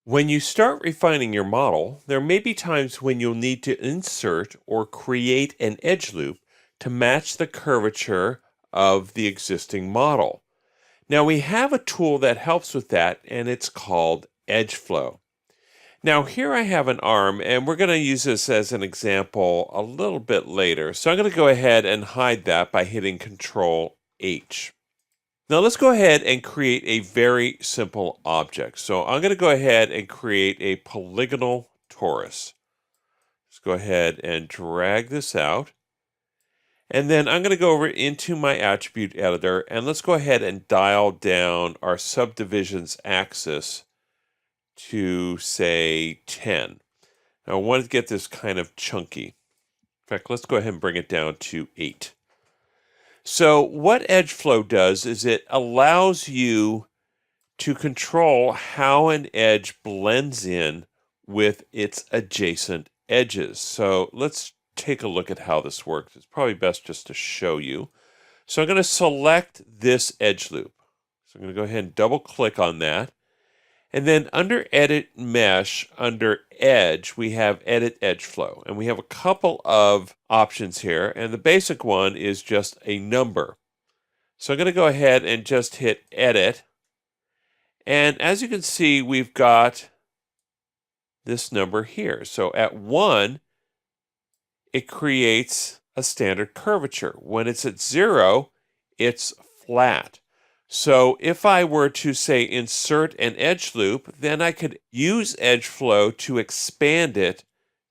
When you start refining your model, there may be times when you'll need to insert or create an edge loop to match the curvature of the existing model. Now we have a tool that helps with that, and it's called EdgeFlow. Now here I have an arm, and we're going to use this as an example a little bit later. So I'm going to go ahead and hide that by hitting Control H. Now let's go ahead and create a very simple object. So I'm going to go ahead and create a polygonal torus. Let's go ahead and drag this out. And then I'm going to go over into my attribute editor, and let's go ahead and dial down our subdivisions axis to, say, 10. Now I want to get this kind of chunky. In fact, let's go ahead and bring it down to 8. So what EdgeFlow does is it allows you to control how an edge blends in with its adjacent edges. So let's take a look at how this works. It's probably best just to show you. So I'm going to select this edge loop. So I'm going to go ahead and double click on that. And then under Edit Mesh, under Edge, we have Edit Edge Flow. And we have a couple of options here. And the basic one is just a number. So I'm going to go ahead and just hit Edit. And as you can see, we've got this number here. So at 1, it creates a standard curvature. When it's at 0, it's flat. So if I were to say insert an edge loop, then I could use EdgeFlow to expand it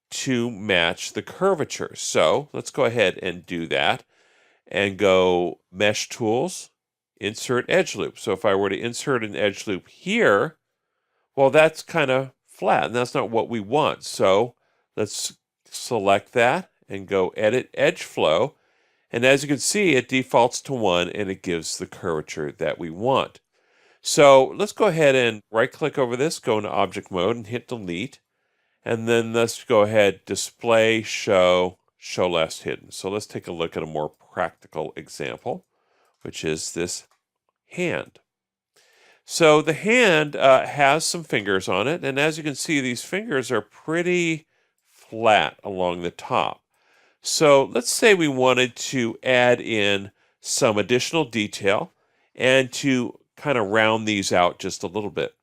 to match the curvature. So let's go ahead and do that and go Mesh Tools, Insert Edge Loop. So if I were to insert an edge loop here, well, that's kind of flat, and that's not what we want. So let's select that and go Edit Edge Flow. And as you can see, it defaults to 1 and it gives the curvature that we want. So let's go ahead and right-click over this, go into Object Mode and hit Delete. And then let's go ahead, Display, Show, Show Last Hidden. So let's take a look at a more practical example, which is this hand. So the hand has some fingers on it, and as you can see, these fingers are pretty flat along the top. So let's say we wanted to add in some additional detail and to kind of round these out just a little bit.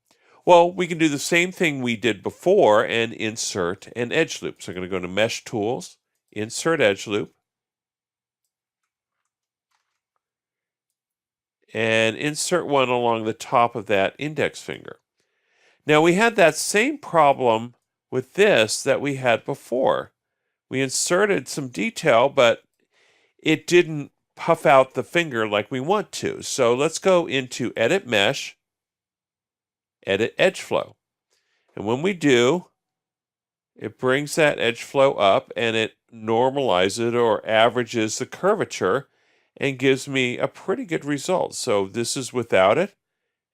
Well, we can do the same thing we did before and insert an edge loop. So I'm going to go to Mesh Tools, Insert Edge Loop, and insert one along the top of that index finger. Now we had that same problem with this that we had before. We inserted some detail, but it didn't puff out the finger like we want to. So let's go into Edit Mesh, Edit Edge Flow. And when we do, it brings that edge flow up and it normalizes or averages the curvature and gives me a pretty good result. So this is without it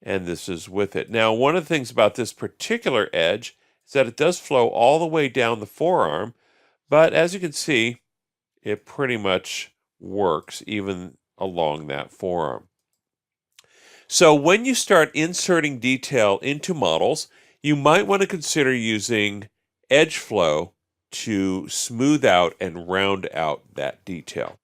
and this is with it. Now, one of the things about this particular edge is that it does flow all the way down the forearm. But as you can see, it pretty much works even along that forearm. So when you start inserting detail into models, you might want to consider using EdgeFlow to smooth out and round out that detail.